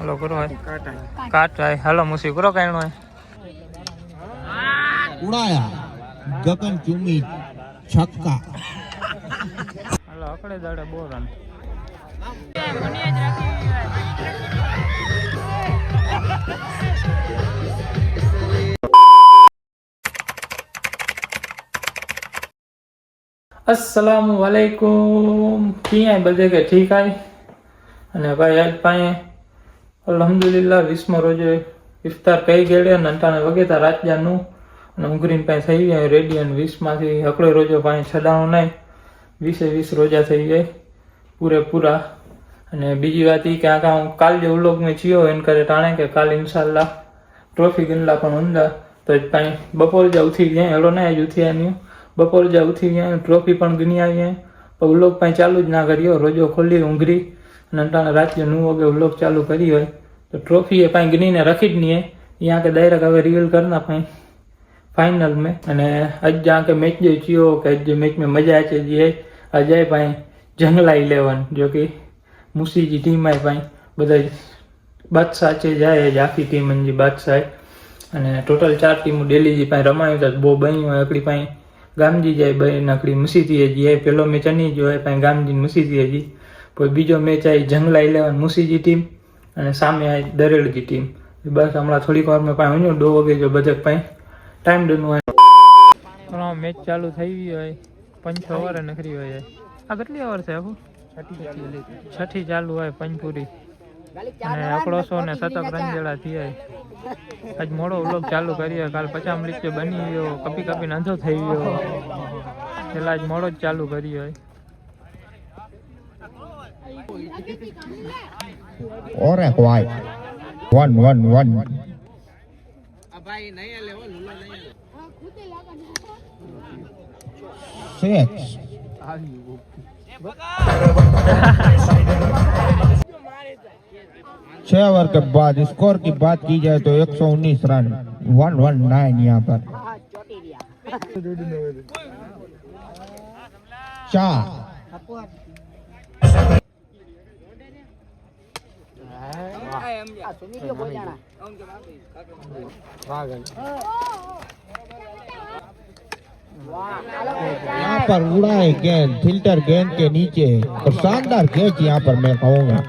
Hello કરો કાટ હાલો મુસી કરો કાઈ નો ઉડાયા ગગન ચુમી છક્કા હાલો આકડે દાડે બહુ રન अस्सलामु वालेकुम किया बजे के ठीक है અને ભાઈ આજ પાએ અલ્હમ્દુલિલ્લાહ 20મો રોજો ઇફતાર કઈ ગયેલે નંટાને વગેતા રાતજાનું અને ઉંગરીન પાસે થઈ ગયા રેડી અને 20 માંથી હકડો રોજો પાએ છડાણો નહીં 20 રોજા થઈ જાય પૂરેપૂરા અને બીજી વાત એ કે આ કાલ જે વ્લોગ મેં ચિયો એન કરે ટાણે કે કાલ ઇન્શાલ્લાહ ટ્રોફી ગનલા પણ ઊંડા તો પાએ બપોર જા ઉઠી ગયા હેલો ના જ ઉઠી આન્યું બપોર જા ઉઠી ગયા ટ્રોફી પણ ગની આવી પણ વ્લોગ પાએ ચાલુ જ ના કર્યો રોજો ખોલી ઉંગરી नंटा रात 9 वगे व्लॉग चालू करी है तो ट्रॉफी है पाई गनी ने रखी नहीं है यहाँ के डायरेक्ट हमें रिवील करना पाई फाइनल में अने आज जहाँ के मैच जो चियो कि आज मैच में मजा आए जी है अजय पाई जंगला 11 जो कि मुसी जी टीम है पाई बधा बादशाह चे जाए आखी टीम जी बादशाह है अने टोटल 4 टीम डेली जी पाई रमाई था बो बनी है अकड़ी पाई गामजी जाए बे नकड़ी मुसी थी जी है पहलो मैच नहीं जो है पाई गामजी मुसी थी जी कोई बीजो मैच आई जंगला 11 मुसी जी टीम અને સામે આ દરેડજી ટીમ બસ હમણાં થોડીક વારમાં પાઈ હું 2 વાગે જો બજેટ પાઈ ટાઈમ ડનું હોય મેચ ચાલુ થઈ ગઈ હોય 5 ઓવર નખરી હોય આ કેટલી ઓવર છે આપો છઠ્ઠી ચાલુ હોય પંચપુરી અને અકડોસો ને 7 રન જેડા થઈ હોય આજ મોડો વ્લોગ ચાલુ કર્યો કાલ 50 મિનિટ બની ગયો કપી કપી અંધો થઈ ગયો એટલે આજ મોડો જ ચાલુ કર્યો હોય और एक वाई 1-1-1 भाई नहीं ले वो लुला नहीं सिक्स 6 ओवर के बाद स्कोर की बात की जाए तो 119 रन 119 यहाँ पर 4 यहाँ पर उड़ाए गेंद फिल्टर गेंद के नीचे और शानदार कैच यहाँ पर मैं कहूँगा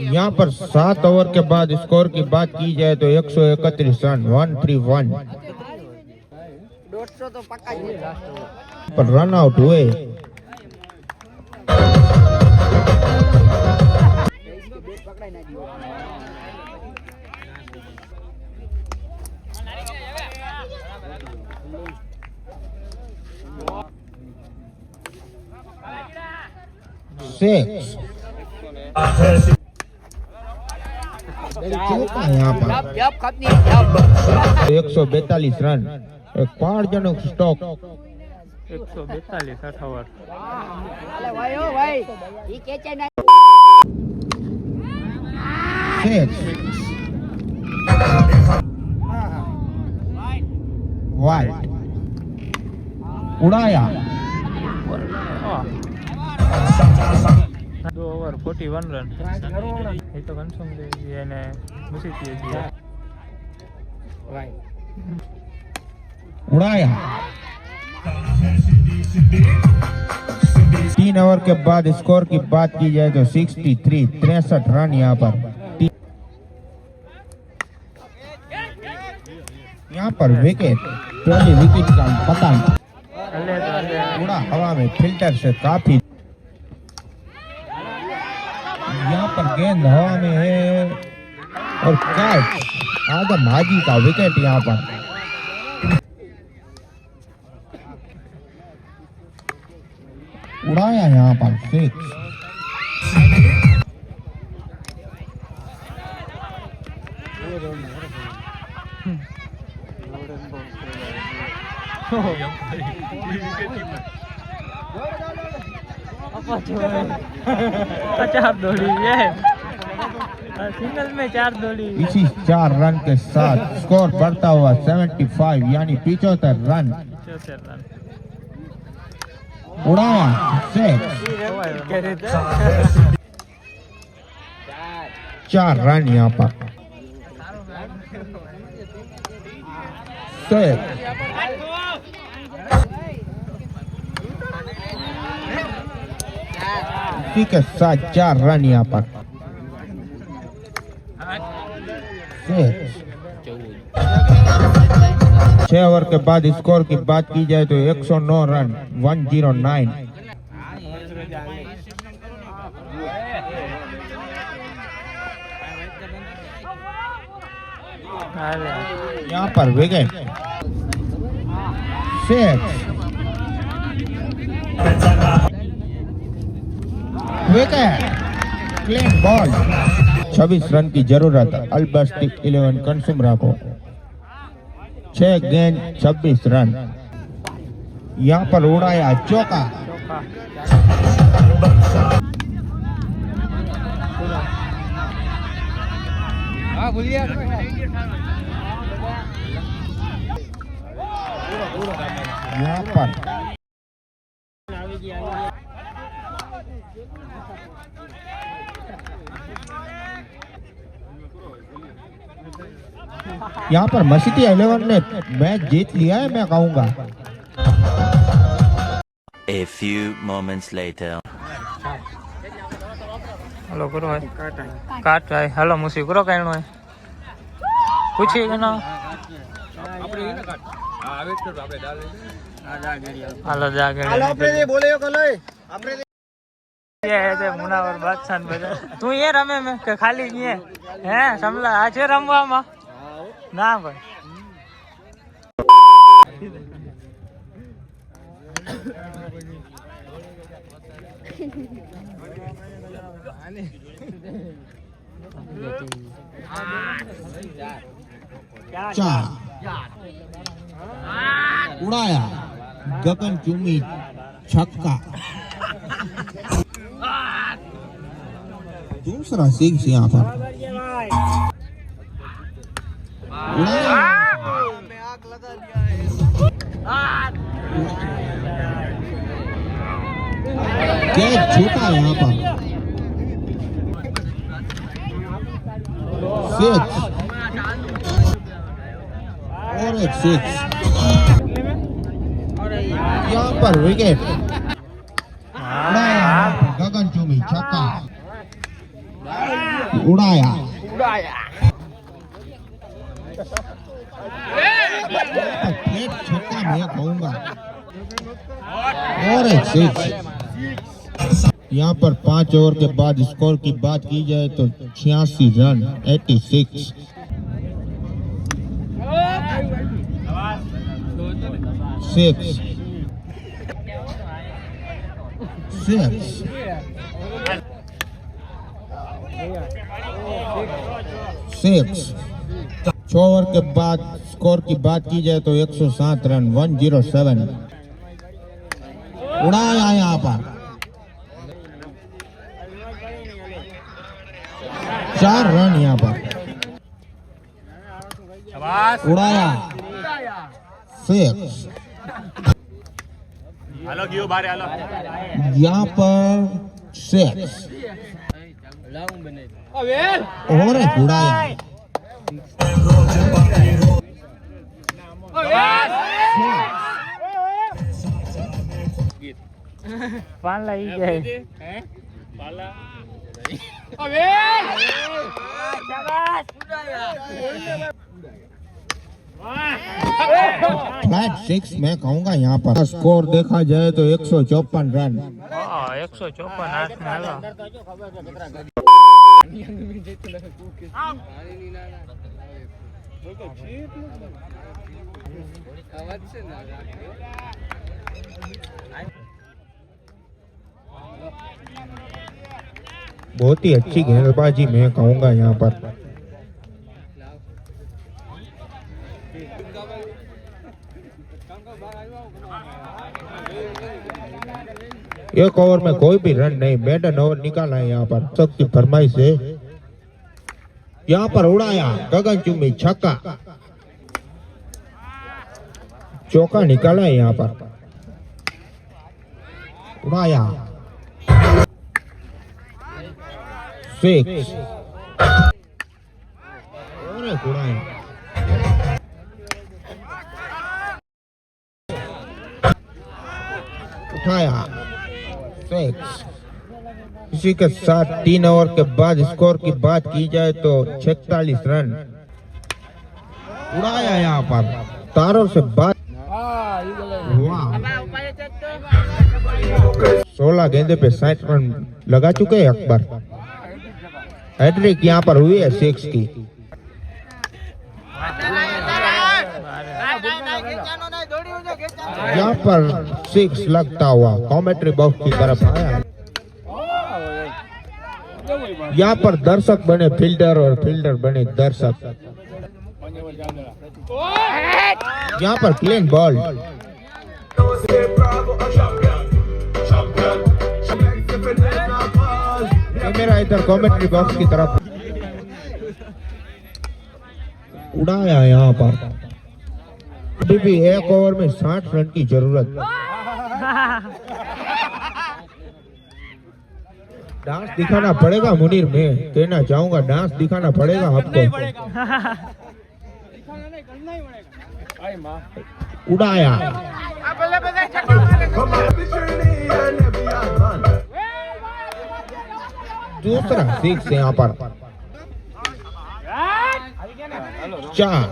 यहाँ पर 7 ओवर के बाद स्कोर की बात की जाए तो 131 रन 131 तो पक्का ही पर रन आउट हुए यहाँ पर 142 रन एक 5 जनों स्टॉक 142 68 अरे भाई ओ भाई ये कैचे नहीं वाइट उड़ाया 2 ओवर 41 रन ये तो कंसम दे ये ने मुसी थी जी भाई उड़ाया 3 ओवर के बाद स्कोर की बात की जाए तो 63 रन यहाँ पर यहाँ पर विकेट पहली विकेट का पतन उड़ा हवा में फिल्टर से काफी यहाँ पर गेंद हवा में है और कैच आदम हाजी का विकेट यहाँ पर उड़ाया यहाँ पर 6 Oh, चार दौड़ी है, सिंगल में 4 दौड़ी। इसी 4 रन के साथ स्कोर बढ़ता हुआ 75 यानी 75 रन। 75 रन। उड़ाया 6, 4 रन यहाँ पर 6। इसी के साथ 4 रन यहाँ पर 6 ओवर के बाद स्कोर की बात की जाए तो 109 रन 109। यहाँ पर wicket 6 wicket clean ball. 26 run की जरूरत अल्बस्टिक 11 कंसुमरा को। 6 गेंद 26 रन। यहाँ पर उड़ाया चौका। यहाँ पर यहाँ पर मसीती 11 ने मैच जीत लिया है मैं कहूँगा। A few moments later. Hello करो है काट है हेलो मुसी करो कहनो है पूछिए कि ना हेलो जाके આપણે બોલે કલે આપણે ये है ते मुनावर बादशाह बजा तू ये रमे में के खाली ये हैं समला आज रमवा में ना भाई चार उड़ाया गगन चुमी छक्का। दूसरा सिक्स यहाँ पर उड़ाया कैच छूटा यहाँ पर 6 और एक 6 यहाँ पर विकेट उड़ाया गगन चुमी छक्का उड़ाया प्लेट छक्का मैं कहूँगा और एक 6। यहाँ पर 5 ओवर के बाद स्कोर की बात की जाए तो 86 रन 86। 6 ओवर के बाद स्कोर की बात की जाए तो 107 रन 107। उड़ाया यहाँ पर 4 रन यहाँ पर उड़ाया 6 यहाँ पर 6 और एक उड़ाया पाला ही गए फ्लैट 6 मैं कहूँगा यहाँ पर स्कोर देखा जाए तो 154 रन 154 हाथ में हेलो बहुत ही अच्छी गेंदबाजी मैं कहूँगा यहाँ पर। एक ओवर में कोई भी रन नहीं, मेडन ओवर निकाला है यहाँ पर। सबकी फरमाइश है, यहाँ पर उड़ाया गगनचुंबी छक्का, चौका निकाला है यहाँ पर, उड़ाया 6 और एक उड़ाया, उठाया 6। इसी के साथ 3 ओवर के बाद स्कोर की बात की जाए तो 46 रन। उड़ाया यहाँ पर तारों से बात, 16 गेंदे पे 60 रन लगा चुके हैं अकबर। हैट्रिक यहाँ पर हुई है 6 की। यहाँ पर 6 लगता हुआ कमेंट्री बॉक्स की तरफ आया। यहाँ पर दर्शक बने फील्डर और फील्डर बने दर्शक। यहाँ पर क्लीन बॉल, कैमरा इधर कमेंट्री बॉक्स की तरफ, उड़ाया यहाँ पर। अभी भी एक ओवर में 60 रन की जरूरत। डांस दिखाना पड़ेगा मुनीर, मैं कहना चाहूंगा डांस दिखाना पड़ेगा आपको। उड़ाया दूसरा 6 यहाँ पर 4।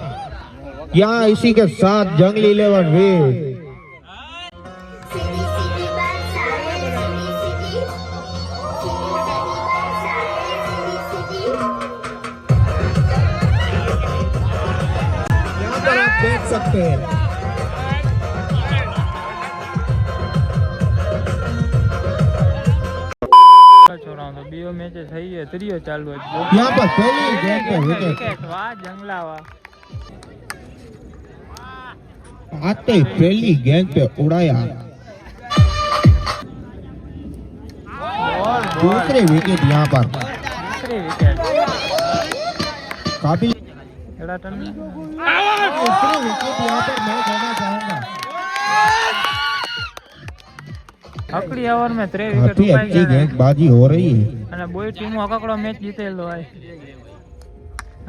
यहाँ इसी के साथ जंगली 11 वे देख सकते हैं। છોરાઓ બીઓ મેચ થઈ છે, ત્રીજો ચાલુ છે। यहाँ पर पहली गेंद पे विकेट, વાહ જંગલાવા आते ही पहली गेंद पे उड़ाया। दूसरी विकेट यहाँ पर, दूसरी विकेट काफी एड़ा टन दूसरी विकेट यहाँ पर मैं कहना चाहूंगा અકડી ઓવર में 3 विकेट काफी उपाई अच्छी गया गेंदबाजी हो रही है। અને બોય ટીમો અકકડો મેચ જીતેલો હોય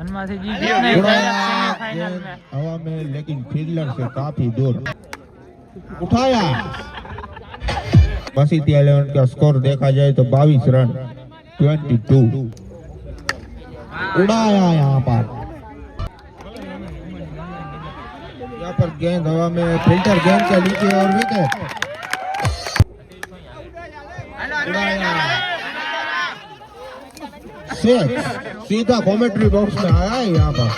અનમાંથી જીત નહીં उड़ाया सेमीफाइनल गेंद में हवा में, लेकिन फील्डर से काफी दूर। उठाया। मसीती 11 का स्कोर देखा जाए तो 22 रन 22। उड़ाया यहाँ पर, यहाँ पर गेंद हवा में, फिल्टर गेंद के नीचे और विकेट। उड़ाया 6, सीधा कमेंट्री बॉक्स में आया है यहाँ पर,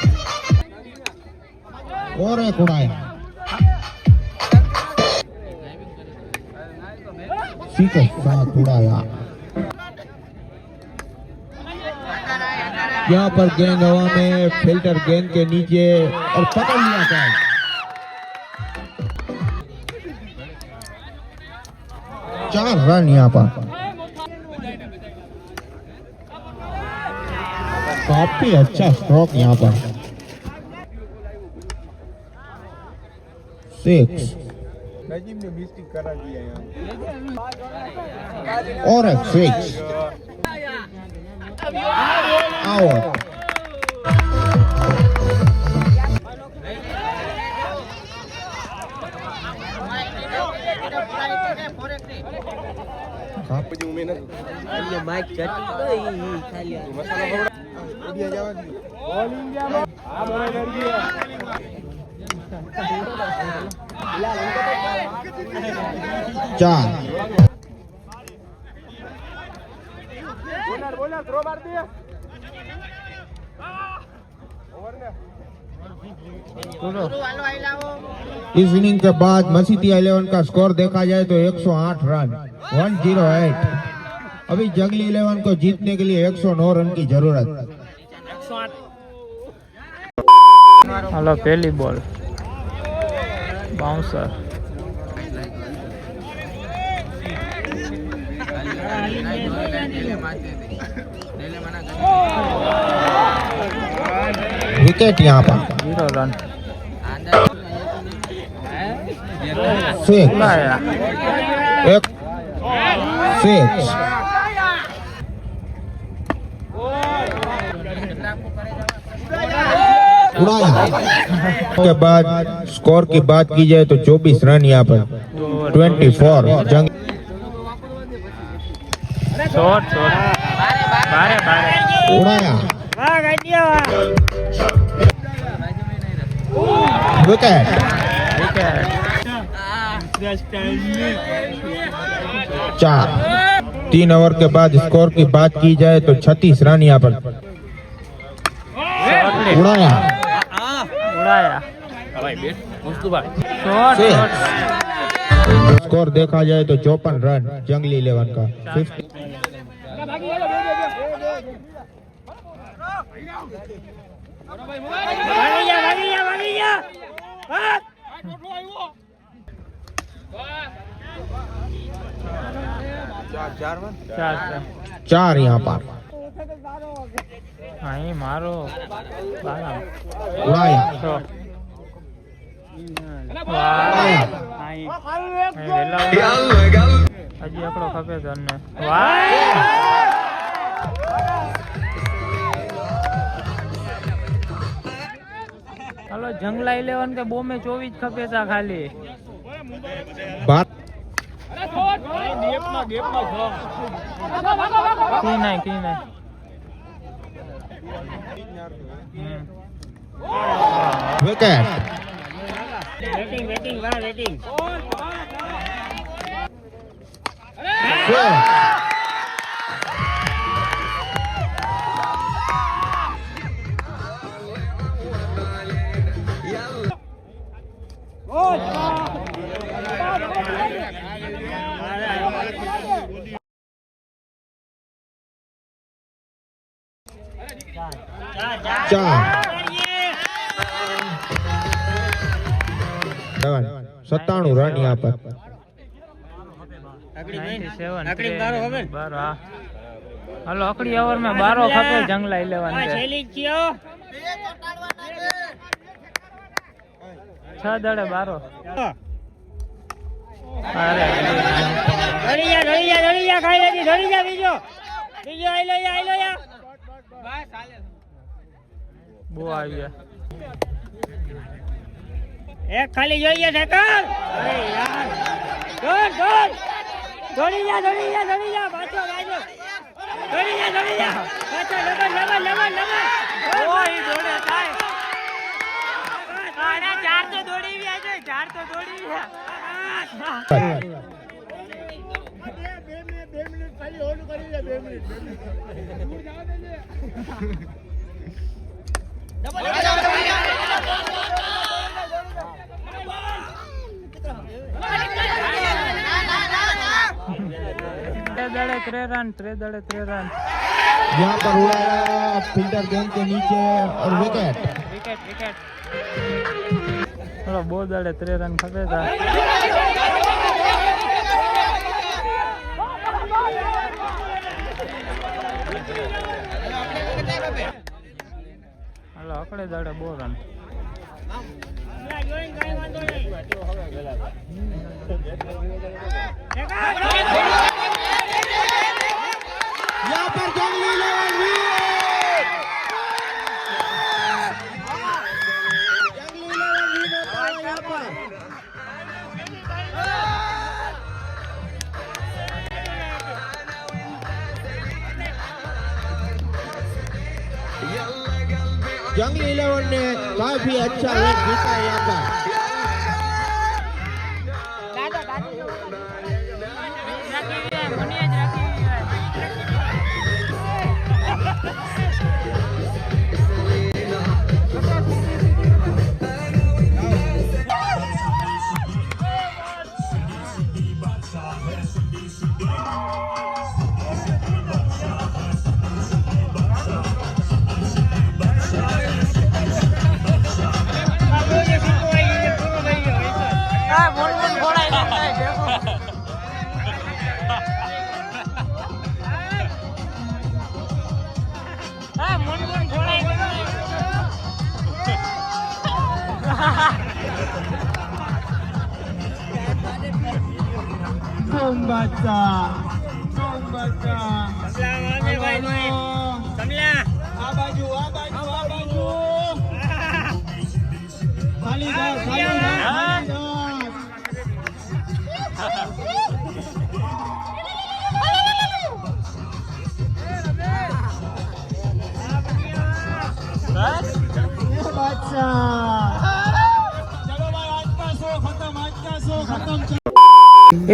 और एक उड़ाया, सीधे साथ उड़ाया। यहाँ पर गेंद हवा में, फिल्टर गेंद के नीचे और पकड़ लिया कैच। 4 रन यहाँ पर। काफी अच्छा स्ट्रोक यहाँ पर। 6 और एक 6 आउट। चार इस इनिंग के बाद मसीती 11 का स्कोर देखा जाए तो 108 रन 108। अभी जंगली 11 को जीतने के लिए 109 रन की जरूरत। हेलो पहली बॉल बाउंसर विकेट यहाँ पर 0 रन 6 ઉડાયા एक 6 उड़ाया के बाद स्कोर की बात की जाए तो 24 रन यहाँ पर 24 जंग શોર્ટ બારે उड़ाया विकेट વિકેટ 4 3 ओवर के बाद स्कोर की बात की जाए तो 36 रन यहाँ पर उड़ाया ઉડાયા શોર્ટ स्कोर देखा जाए तो 54 रन जंगली 11 का 50 4 यहाँ पर અહીં મારો उड़ाया વાહ હજી એકડો ખપે છે ને હાલો જંગલા 11 કે બોમે 24 ખપે છે ખાલી बात કી નહીં विकेट चार 97 रन यहाँ पर 97 12 હાલો અકડી ઓવર में 12 ખપે જંગલા 11 છે 6 દડે 12 અરે બહુ આવી ગયા એક ખાલી જોઈએ ઠેકર અરે યાર દોડી જા પાછો દોડી જા પાછો લગન ઓય દોડે થાય અરે ચાર તો દોડી ગયા છે બે મિનિટ ખાલી હોલ્ડ કરી લે 2 મિનિટ त्रे रन यहाँ पर उड़ाया फील्डर गेंद के नीचे और विकेट चलो बहुत दड़े 3 रन खपे था हेलो अकड़े दड़े 2 रन यहाँ पर जंगली 11 ने काफी अच्छा रन जीता यहाँ पर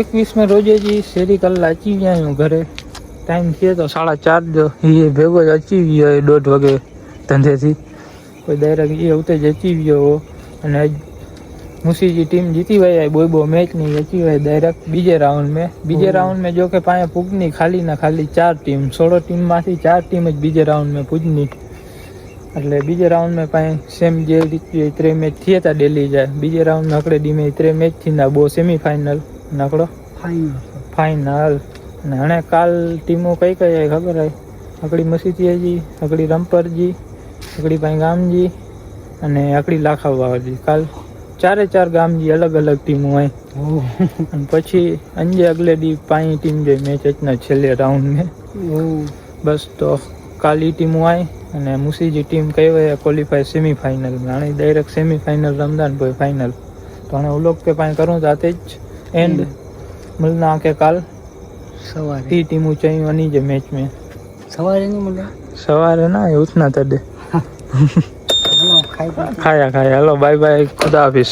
એકવીસમાં રોજે જી શેરી કલાક અચી ગયા હું ઘરે ટાઈમ થયો તો 4:30 જો એ ભેગો જ અચી ગયો 1:30 વાગે ધંધેથી કોઈ ડાયરેક્ટ એ ઉતે જ અચી ગયો અને મુસીજી ટીમ જીતી ગઈ બોય મેચ નહીં અચી ગઈ ડાયરેક્ટ બીજે રાઉન્ડ में जो કે पाए पुगनी खाली ना खाली 4 टीम 16 टीम માંથી 4 टीम જ બીજે રાઉન્ડ में પૂજની એટલે બીજે રાઉન્ડ में पाए सेम જે રીતે 3 મેચ થયા હતા દિલ્હી જાય બીજે રાઉન્ડ માં અકડે ડીમે 3 મેચ થી ના બો સેમી ફાઇનલ નાકડો ફાઇનલ અને હણે કાલ ટીમો કઈ ખબર હે અકડી મસીતીજી અકડી રંપરજી અકડી પાઈ ગામજી અને અકડી લાખાવાજી કાલ 4 ગામજી અલગ અલગ ટીમો હોય અને પછી અંજે અગલે દી પાઈ ટીમ જે મેચ ના છેલ્લે રાઉન્ડ में બસ તો કાલી ટીમો આવી અને મુસીજી ટીમ કઈ હોય ક્વોલિફાય સેમી ફાઇનલ में આણે ડાયરેક્ટ સેમી ફાइनल रमजान बोय फाइनल तो हणे उलोग के पाए करूँ जाते ज एंड मिलना के काल सवारे ती टीमों चाहिए वनी जे मैच में सवारे नहीं मिला सवारे ना उठना तड़े हेलो खाया हेलो बाय बाय खुदा हाफिज।